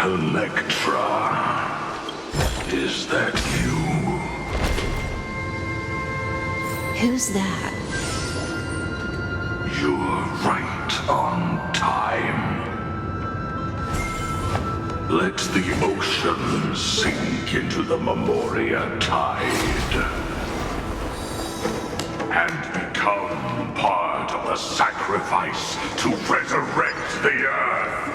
Electra, is that you? Who's that? You're right on time. Let the ocean sink into the Memoria tide and become part of the sacrifice to resurrect the Earth.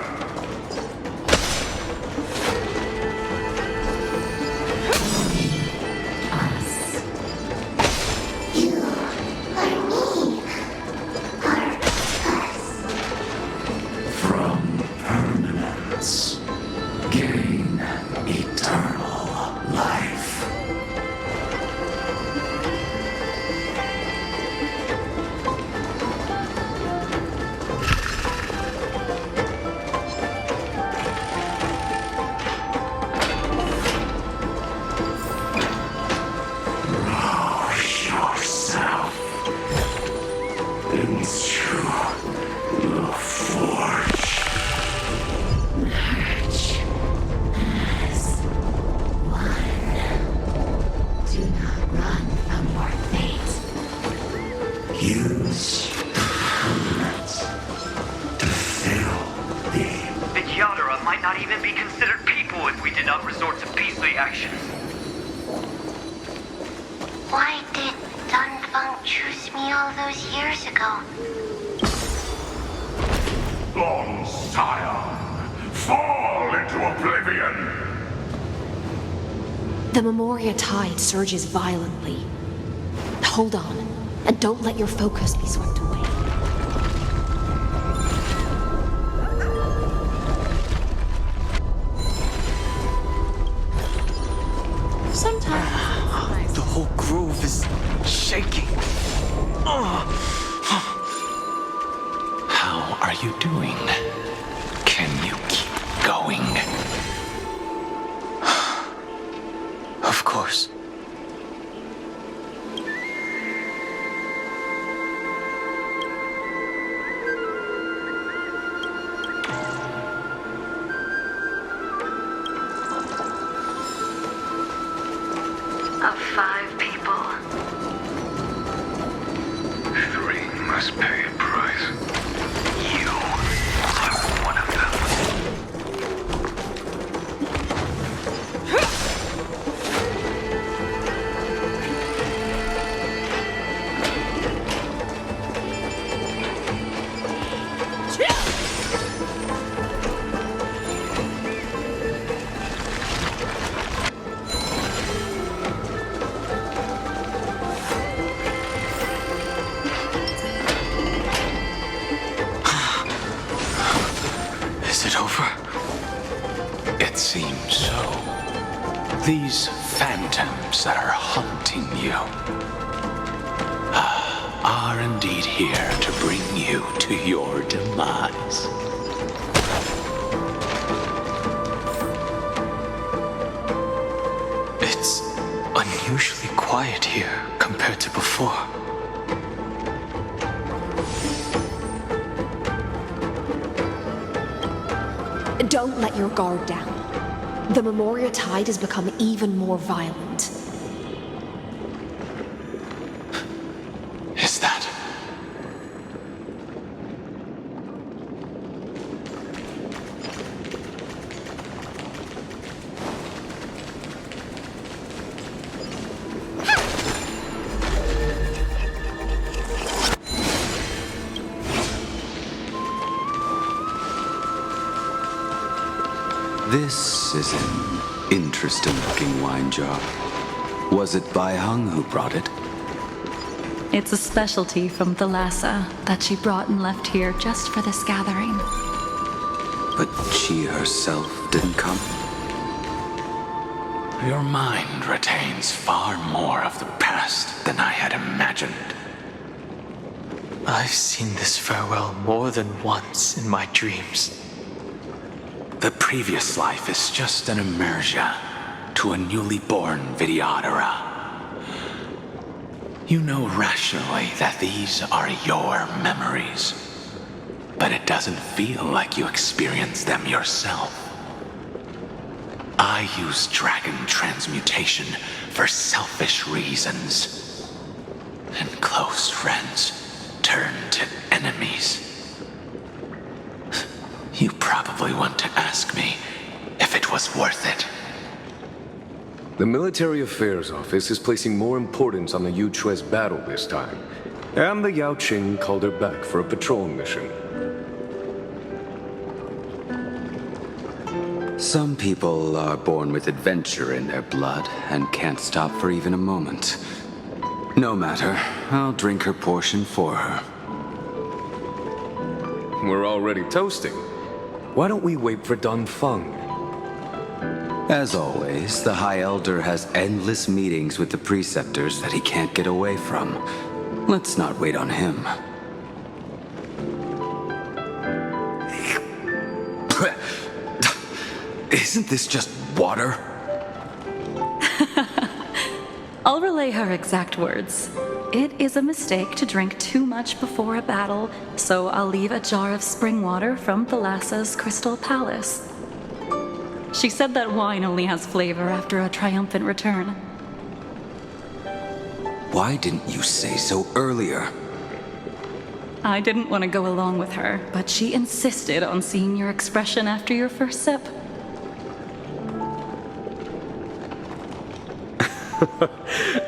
Gain eternal life. Roll yourself into the forge. Use permanence to fill the... The Yadara might not even be considered people if we did not resort to beastly actions. Why did Dunfeng choose me all those years ago? Long Scion, fall into oblivion! The Memoria tide surges violently. Hold on, and don't let your focus be swept away. Sometimes. The whole grove is shaking. How are you doing? Can you keep going? Of course. Of 5 people. 3 must pay a price. You are one of them. Is it over? It seems so. These phantoms that are haunting you are indeed here to bring you to your demise. It's unusually quiet here compared to before. Don't let your guard down. The Memoria tide has become even more violent. Is that? This is an interesting-looking wine jar. Was it Bai Heng who brought it? It's a specialty from Thalassa that she brought and left here just for this gathering. But she herself didn't come? Your mind retains far more of the past than I had imagined. I've seen this farewell more than once in my dreams. The previous life is just an immersia to a newly born Vidyadhara. You know rationally that these are your memories, but it doesn't feel like you experienced them yourself. I use dragon transmutation for selfish reasons. And close friends turn to enemies. You probably want to ask me if it was worth it. The Military Affairs Office is placing more importance on the Yu-Chue's battle this time, and the Yao Qing called her back for a patrol mission. Some people are born with adventure in their blood and can't stop for even a moment. No matter, I'll drink her portion for her. We're already toasting. Why don't we wait for Dunfeng? As always, the High Elder has endless meetings with the preceptors that he can't get away from. Let's not wait on him. Isn't this just water? I'll relay her exact words. It is a mistake to drink too much before a battle, so I'll leave a jar of spring water from Thalassa's Crystal Palace. She said that wine only has flavor after a triumphant return. Why didn't you say so earlier? I didn't want to go along with her, but she insisted on seeing your expression after your first sip.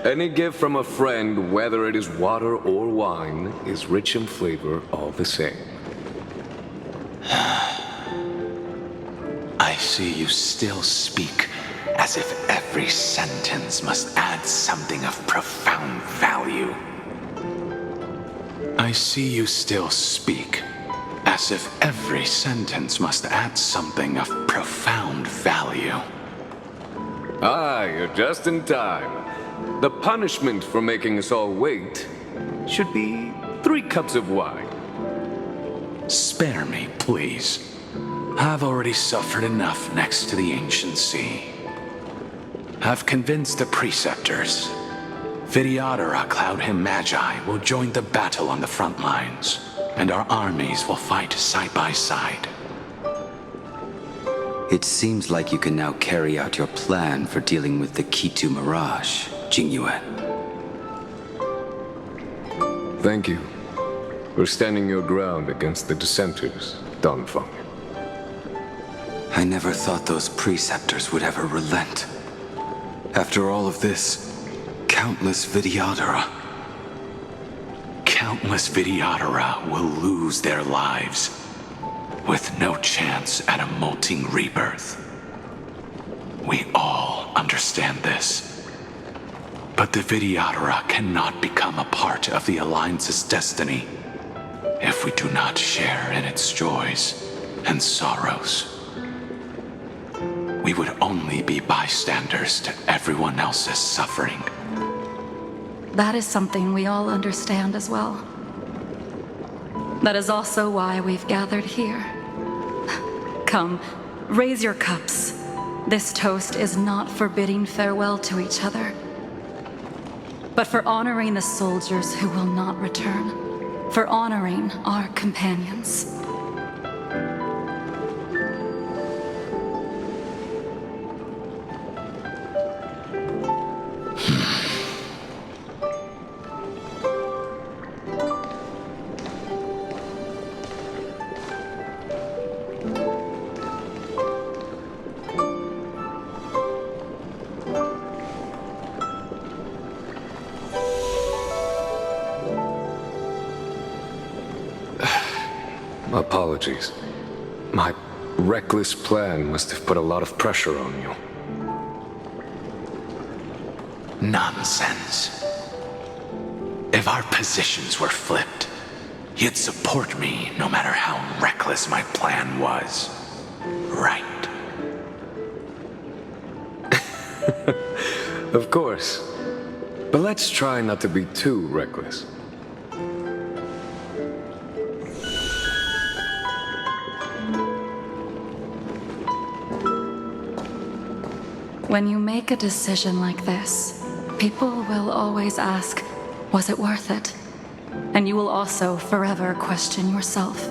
Any gift from a friend, whether it is water or wine, is rich in flavor all the same. I see you still speak as if every sentence must add something of profound value. I see you still speak as if every sentence must add something of profound value. Ah, you're just in time. The punishment for making us all wait should be 3 cups of wine. Spare me, please. I've already suffered enough next to the ancient sea. I've convinced the preceptors. Vidyadhara Cloud Him Magi will join the battle on the front lines, and our armies will fight side by side. It seems like you can now carry out your plan for dealing with the Kitu Mirage, Jingyuan. Thank you for standing your ground against the dissenters, Dunfeng. I never thought those preceptors would ever relent. After all of this, countless Vidyadhara. Countless Vidyadhara will lose their lives, with no chance at a molting rebirth. We all understand this. But the Vidyadhara cannot become a part of the Alliance's destiny if we do not share in its joys and sorrows. We would only be bystanders to everyone else's suffering. That is something we all understand as well. That is also why we've gathered here. Come, raise your cups. This toast is not for bidding farewell to each other, but for honoring the soldiers who will not return, for honoring our companions. Apologies. My reckless plan must have put a lot of pressure on you. Nonsense. If our positions were flipped, you'd support me no matter how reckless my plan was. Right? Of course. But let's try not to be too reckless. When you make a decision like this, people will always ask, was it worth it? And you will also forever question yourself.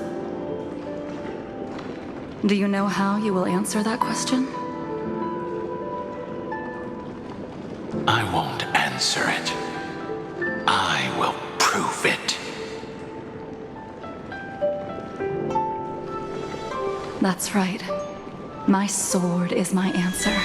Do you know how you will answer that question? answer it. I will prove it. That's right. My sword is my answer.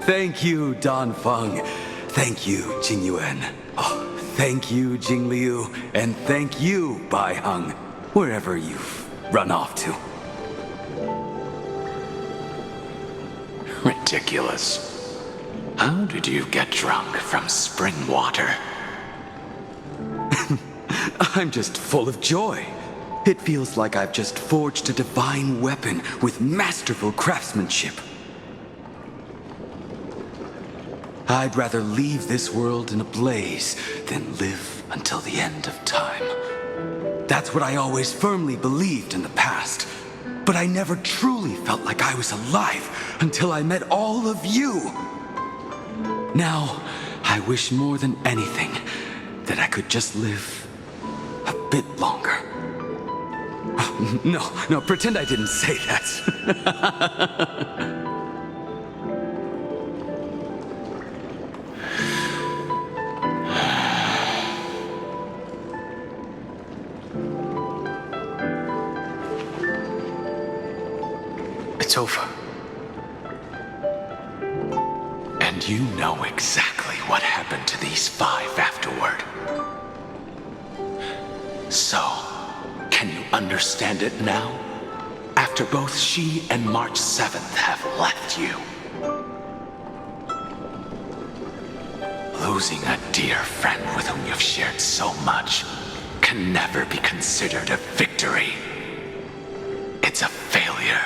Thank you, Dan Feng. Thank you, Jing Yuan. Oh, thank you, Jing Liu. And thank you, Bai Heng, wherever you've run off to. Ridiculous. How did you get drunk from spring water? I'm just full of joy. It feels like I've just forged a divine weapon with masterful craftsmanship. I'd rather leave this world in a blaze than live until the end of time. That's what I always firmly believed in the past. But I never truly felt like I was alive until I met all of you. Now, I wish more than anything that I could just live a bit longer. No, pretend I didn't say that. It's over. And you know exactly what happened to these 5 afterward. So, can you understand it now? After both she and March 7th have left you. Losing a dear friend with whom you've shared so much can never be considered a victory. It's a failure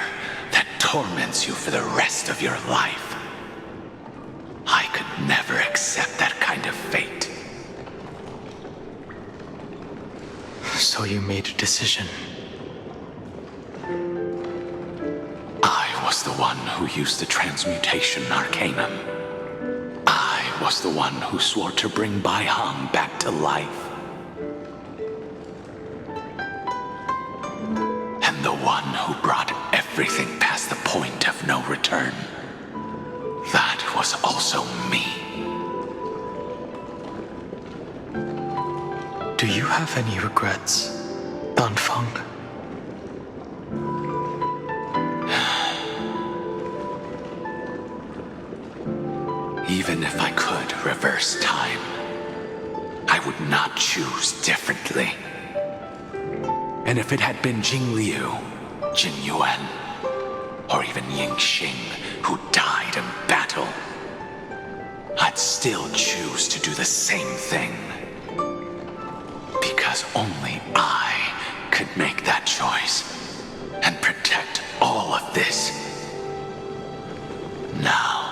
that torments you for the rest of your life. I could never accept that kind of fate. So you made a decision. I was the one who used the transmutation arcanum. I was the one who swore to bring Bai Heng back to life. And the one who brought everything past the point of no return. That was also me. Do you have any regrets, Dan Feng? Even if I could reverse time, I would not choose differently. And if it had been Jing Liu, Jin Yuan, or even Ying Xing who died in battle, I'd still choose to do the same thing. Because only I could make that choice and protect all of this. Now,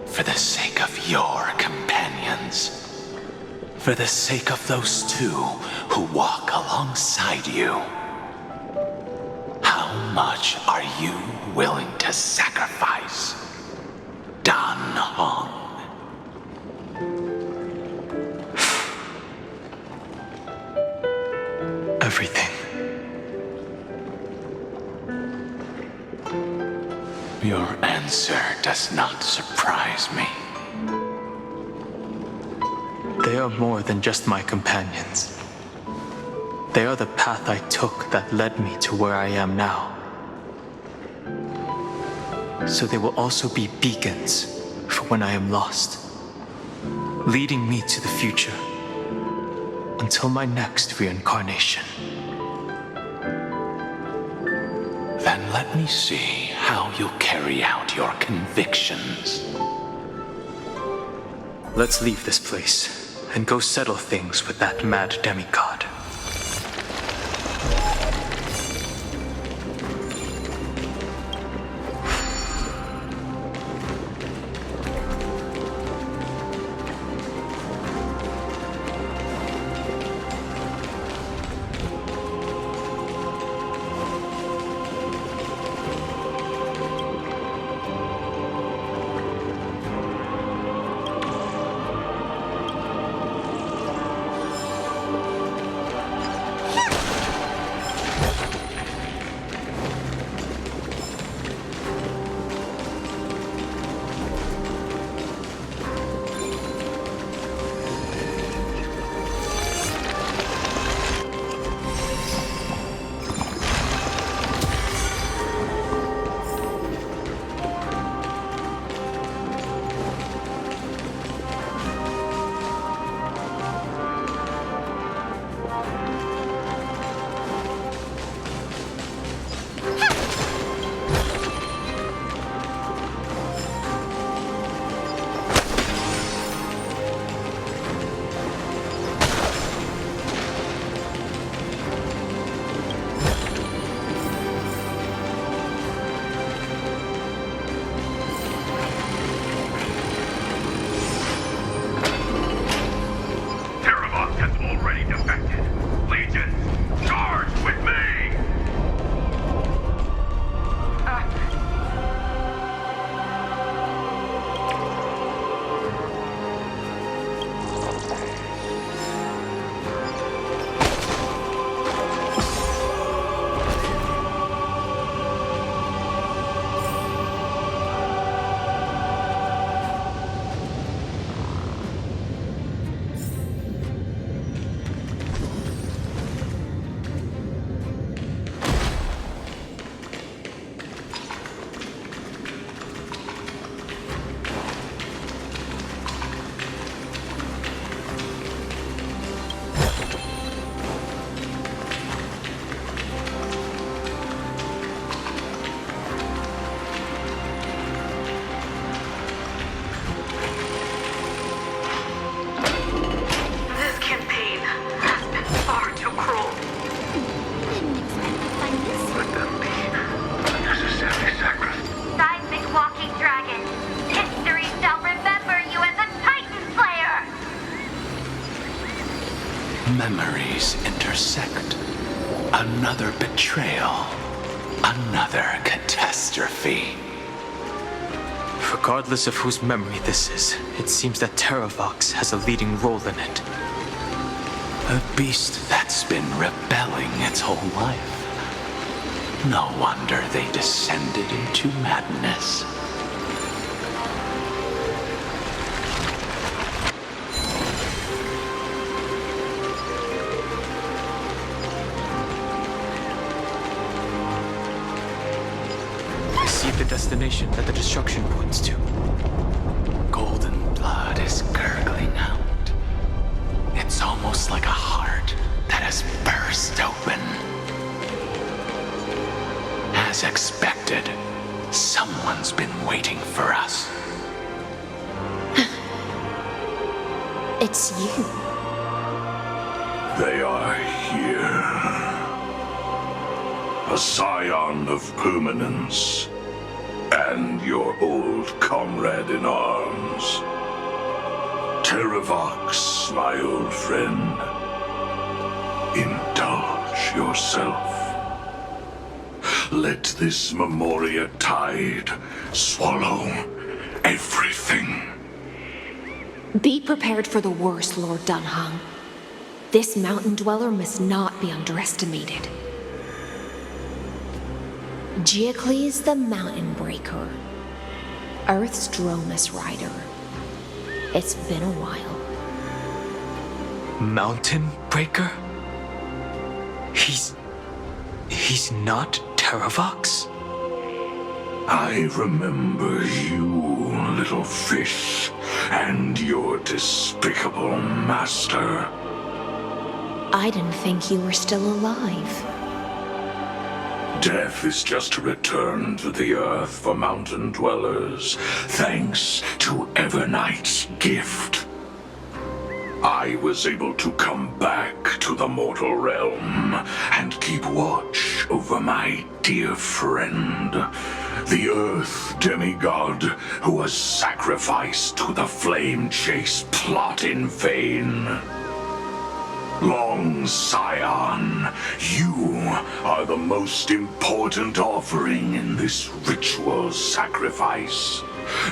for the sake of your companions, for the sake of those 2 who walk alongside you, how much are you willing to sacrifice, Dan Heng? Everything. Your answer does not surprise me. They are more than just my companions. They are the path I took that led me to where I am now. So they will also be beacons for when I am lost, leading me to the future until my next reincarnation. Then let me see how you'll carry out your convictions. Let's leave this place and go settle things with that mad demigod. betrayal. Another catastrophe. Regardless of whose memory this is, it seems that Terravox has a leading role in it. A beast that's been rebelling its whole life. No wonder they descended into madness. I see the destination that the destruction points to. Golden blood is gurgling out. It's almost like a heart that has burst open. As expected, someone's been waiting for us. It's you. They are here. A scion of permanence. And your old comrade in arms. Terravox, my old friend. Indulge yourself. Let this Memoria tide swallow everything. Be prepared for the worst, Lord Dunhung. This mountain dweller must not be underestimated. Giacles the Mountain Breaker. Earth's Dromus Rider. It's been a while. Mountain Breaker? He's not Terravox? I remember you, little fish, and your despicable master. I didn't think you were still alive. Death is just a return to the earth for mountain dwellers, thanks to Evernight's gift. I was able to come back to the mortal realm and keep watch over my dear friend, the Earth demigod who was sacrificed to the flame chase plot in vain. Long Scion, you are the most important offering in this ritual sacrifice.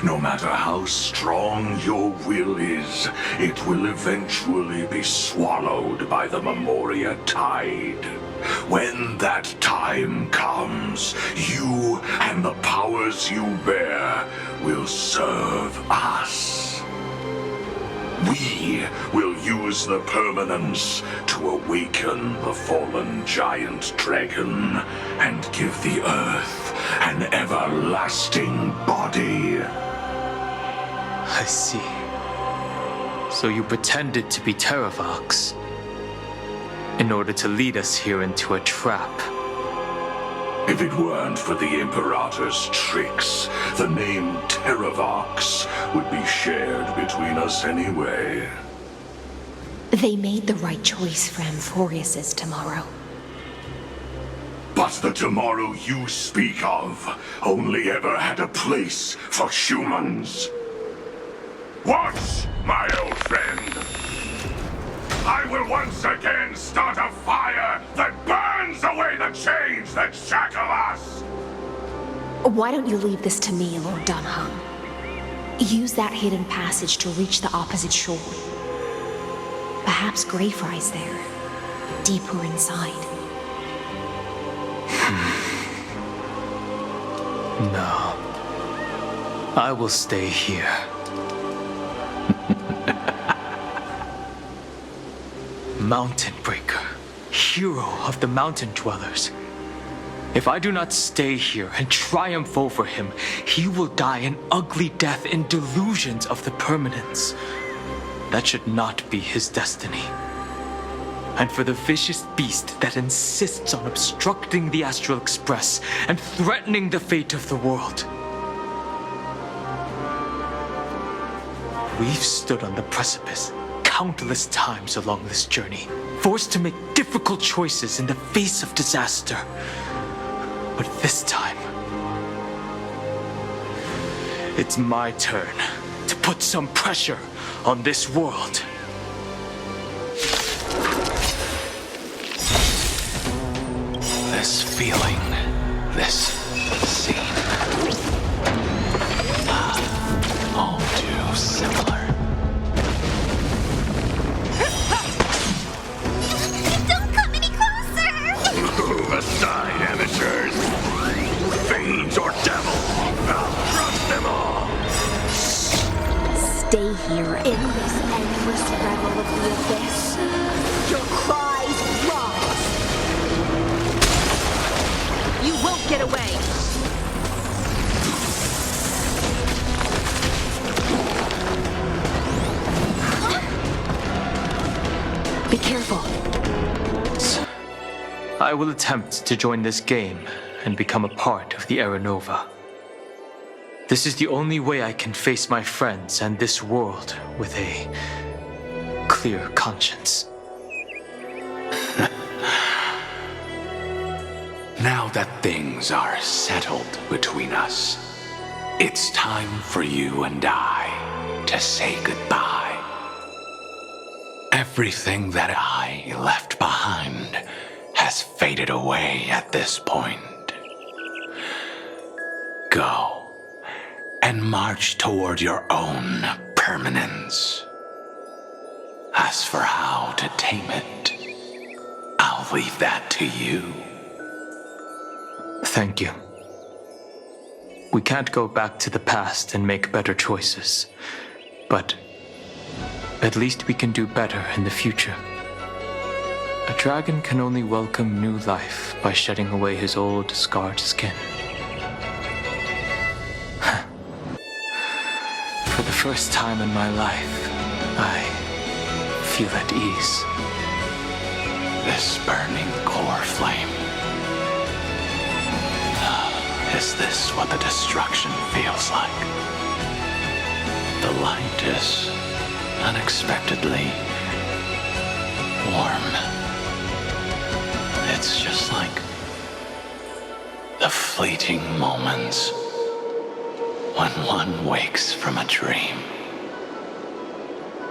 No matter how strong your will is, it will eventually be swallowed by the Memoria tide. When that time comes, you and the powers you bear will serve us. We will use the permanence to awaken the fallen giant dragon and give the earth an everlasting body. I see. So you pretended to be Terravox in order to lead us here into a trap. If it weren't for the Imperator's tricks, the name Terravox would be shared between us anyway. They made the right choice for Amphorius's tomorrow. But the tomorrow you speak of only ever had a place for humans. Watch, my old friend! I will once again start a fire that burns away the chains that shackle us! Why don't you leave this to me, Lord Dunhung? Use that hidden passage to reach the opposite shore. Perhaps Greyfry's there, deeper inside. No. I will stay here. Mountain Breaker, hero of the mountain dwellers. If I do not stay here and triumph over him, he will die an ugly death in delusions of the permanence. That should not be his destiny. And for the vicious beast that insists on obstructing the Astral Express and threatening the fate of the world. We've stood on the precipice countless times along this journey, forced to make difficult choices in the face of disaster. But this time, it's my turn to put some pressure on this world. The this feeling, this scene. All too similar. Don't come any closer! Move aside, amateurs. Fiends or devils, I'll crush them all. Stay here in this endless revel of the abyss. Your cries rise. You won't get away! Be careful. I will attempt to join this game and become a part of the Era Nova. This is the only way I can face my friends and this world with a clear conscience. Now that things are settled between us, it's time for you and I to say goodbye. Everything that I left behind has faded away at this point. Go and march toward your own permanence. As for how to tame it, I'll leave that to you. Thank you. We can't go back to the past and make better choices, but at least we can do better in the future. A dragon can only welcome new life by shedding away his old, scarred skin. For the first time in my life, I feel at ease. This burning core flame. Is this what the destruction feels like? The light is unexpectedly warm. It's just like the fleeting moments when one wakes from a dream.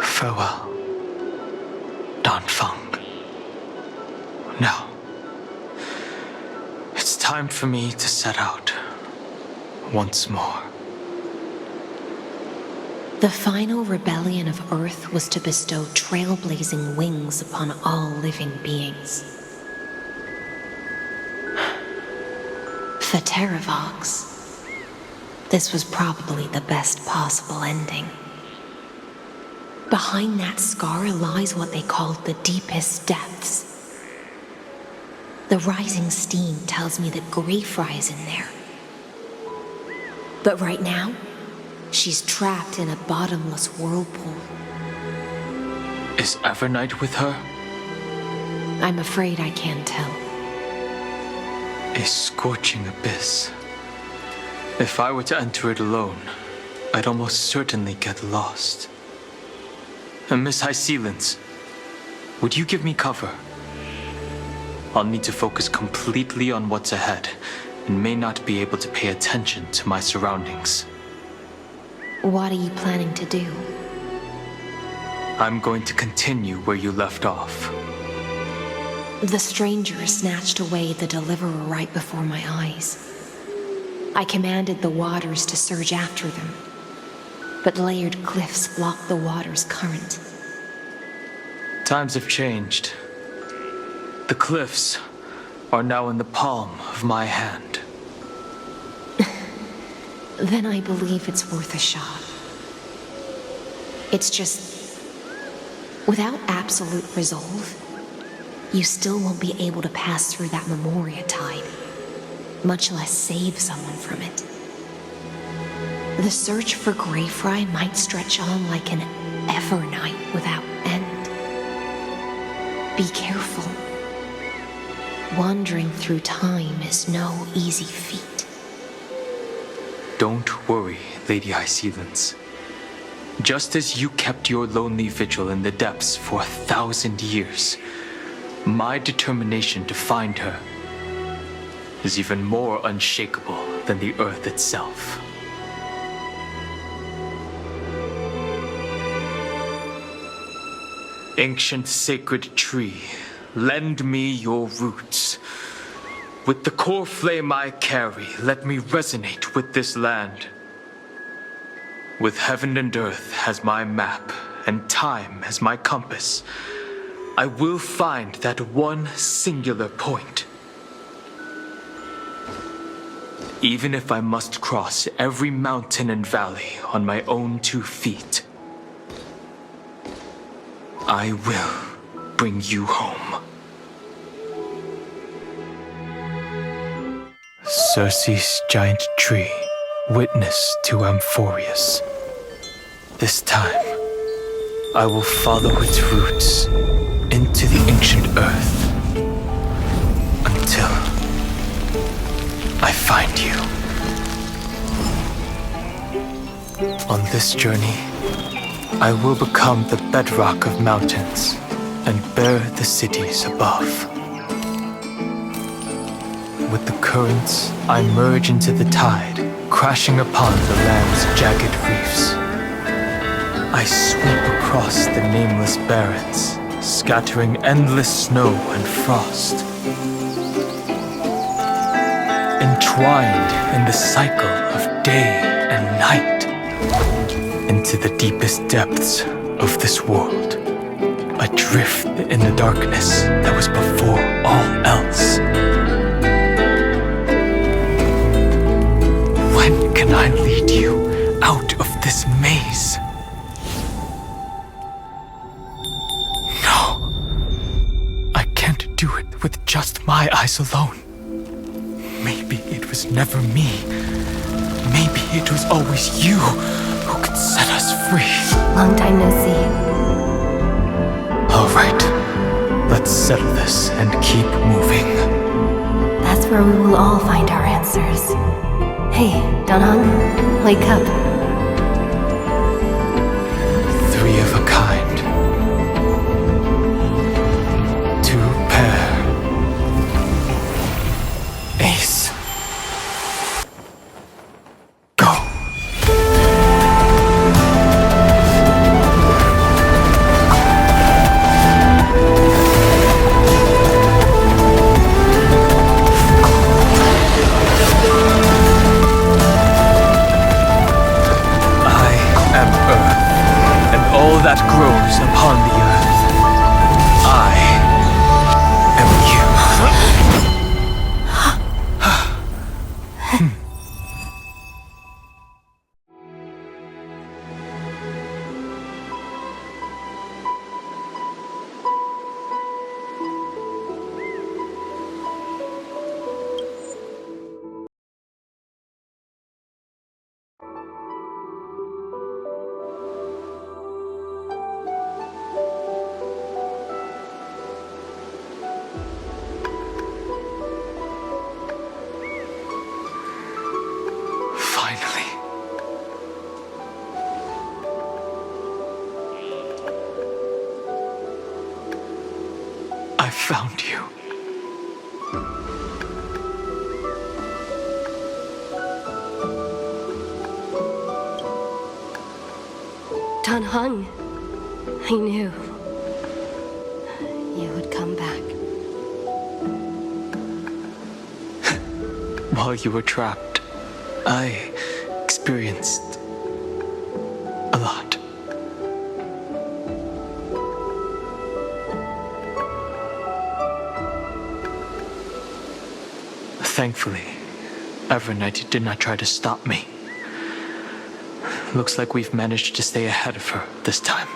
Farewell, Danfeng. Now, it's time for me to set out once more. The final rebellion of Earth was to bestow trailblazing wings upon all living beings. For Terravox, this was probably the best possible ending. Behind that scar lies what they called the deepest depths. The rising steam tells me that Greyfry is in there. But right now, she's trapped in a bottomless whirlpool. Is Evernight with her? I'm afraid I can't tell. A scorching abyss. If I were to enter it alone, I'd almost certainly get lost. And Miss High Sealants, would you give me cover? I'll need to focus completely on what's ahead, and may not be able to pay attention to my surroundings. What are you planning to do? I'm going to continue where you left off. The stranger snatched away the deliverer right before my eyes. I commanded the waters to surge after them, but layered cliffs blocked the water's current. Times have changed. The cliffs are now in the palm of my hand. Then I believe it's worth a shot. It's just, without absolute resolve, you still won't be able to pass through that Memoria tide, much less save someone from it. The search for Greyfry might stretch on like an evernight without end. Be careful. Wandering through time is no easy feat. Don't worry, Lady High Sealants. Just as you kept your lonely vigil in the depths for 1,000 years, my determination to find her is even more unshakable than the earth itself. Ancient sacred tree, lend me your roots. With the core flame I carry, let me resonate with this land. With heaven and earth as my map, and time as my compass, I will find that one singular point. Even if I must cross every mountain and valley on my own 2 feet, I will bring you home. Circe's giant tree, witness to Amphorius. This time, I will follow its roots into the ancient earth until I find you. On this journey, I will become the bedrock of mountains and bear the cities above. With the currents, I merge into the tide, crashing upon the land's jagged reefs. I sweep across the nameless barrens, scattering endless snow and frost. Entwined in the cycle of day and night, into the deepest depths of this world, adrift in the darkness that was before all else. When can I lead you out of this maze? No, I can't do it with just my eyes alone. Maybe it was never me. Maybe it was always you who could set us free. Long time no see. All right, let's settle this and keep moving. That's where we will all find our answers. Hey, Danhong, wake up. 3 of a kind. 2 pair. Ace. Go. That grows upon the earth. I am you. I found you. Danhong, I knew you would come back. While you were trapped, I experienced a lot. Thankfully, Evernight did not try to stop me. Looks like we've managed to stay ahead of her this time.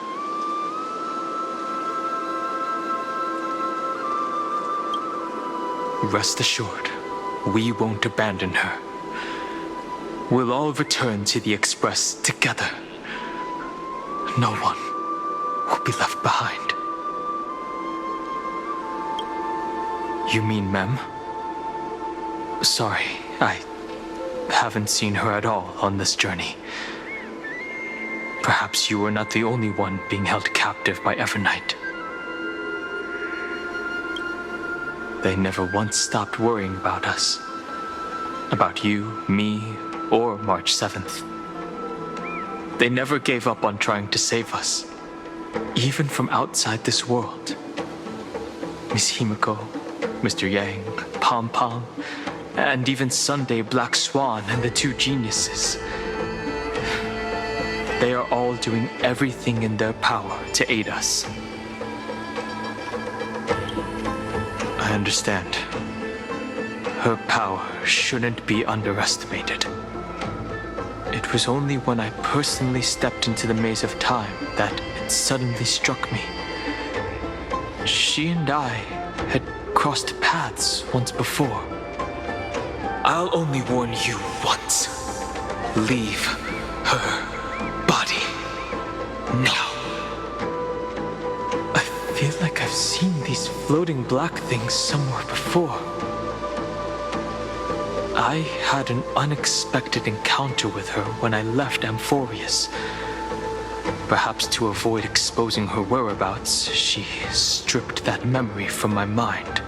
Rest assured, we won't abandon her. We'll all return to the Express together. No one will be left behind. You mean Mem? Sorry, I haven't seen her at all on this journey. Perhaps you were not the only one being held captive by Evernight. They never once stopped worrying about us. About you, me, or March 7th. They never gave up on trying to save us, even from outside this world. Miss Himiko, Mr. Yang, Pom-Pom, and even Sunday Black Swan and the two geniuses. They are all doing everything in their power to aid us. I understand. Her power shouldn't be underestimated. It was only when I personally stepped into the maze of time that it suddenly struck me. She and I had crossed paths once before. I'll only warn you once. Leave her body now. I feel like I've seen these floating black things somewhere before. I had an unexpected encounter with her when I left Amphorius. Perhaps to avoid exposing her whereabouts, she stripped that memory from my mind.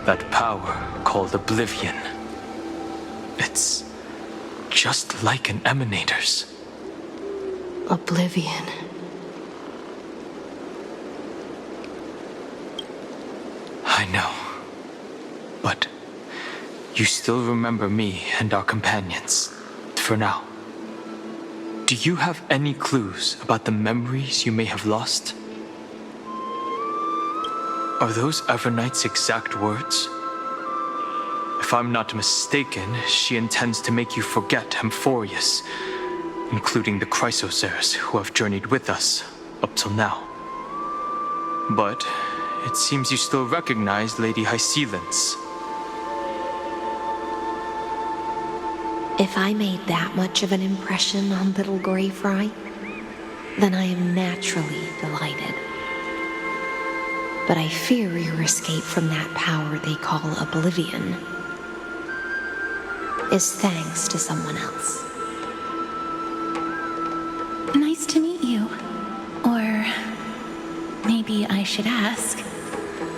That power called Oblivion. It's just like an emanator's. Oblivion. I know. But you still remember me and our companions, for now. Do you have any clues about the memories you may have lost? Are those Evernight's exact words? If I'm not mistaken, she intends to make you forget Amphorius, including the Chrysosaurs who have journeyed with us up till now. But it seems you still recognize Lady Hycelens. If I made that much of an impression on little Grey Fry, then I am naturally delighted. But I fear your escape from that power they call Oblivion is thanks to someone else. Nice to meet you. Or maybe I should ask,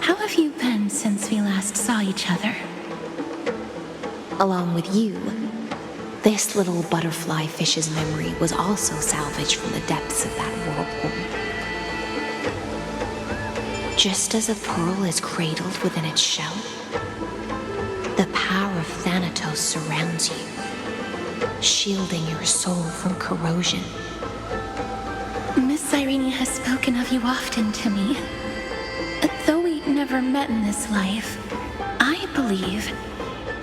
how have you been since we last saw each other? Along with you, this little butterfly fish's memory was also salvaged from the depths of that whirlpool. Just as a pearl is cradled within its shell, the power of Thanatos surrounds you, shielding your soul from corrosion. Miss Irene has spoken of you often to me. Though we never met in this life, I believe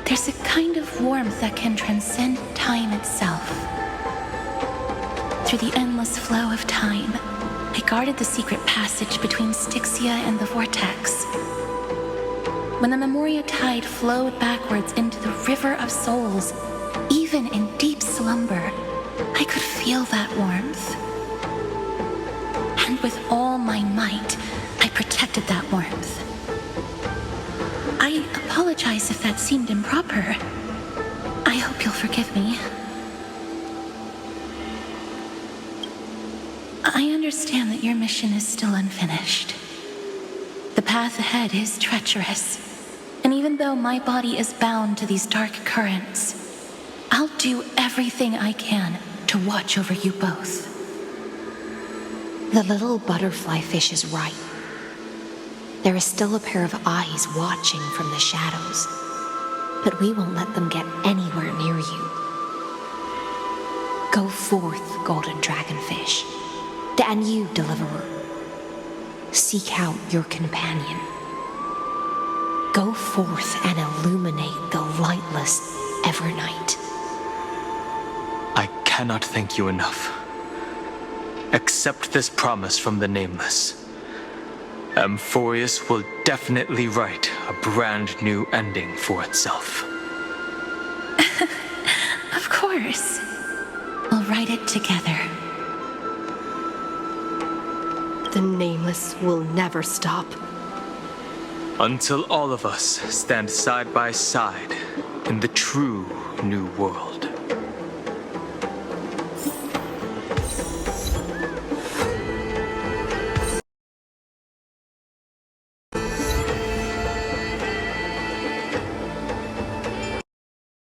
there's a kind of warmth that can transcend time itself. Through the endless flow of time, I guarded the secret passage between Styxia and the Vortex. When the Memoria tide flowed backwards into the River of Souls, even in deep slumber, I could feel that warmth. And with all my might, I protected that warmth. I apologize if that seemed improper. I hope you'll forgive me. I understand that your mission is still unfinished. The path ahead is treacherous, and even though my body is bound to these dark currents, I'll do everything I can to watch over you both. The little butterfly fish is right. There is still a pair of eyes watching from the shadows, but we won't let them get anywhere near you. Go forth, golden dragonfish, and you, deliverer. Seek out your companion. Go forth and illuminate the lightless evernight. I cannot thank you enough. Accept this promise from the Nameless. Amphorius will definitely write a brand new ending for itself. Of course. We'll write it together. The Nameless will never stop. Until all of us stand side by side in the true new world.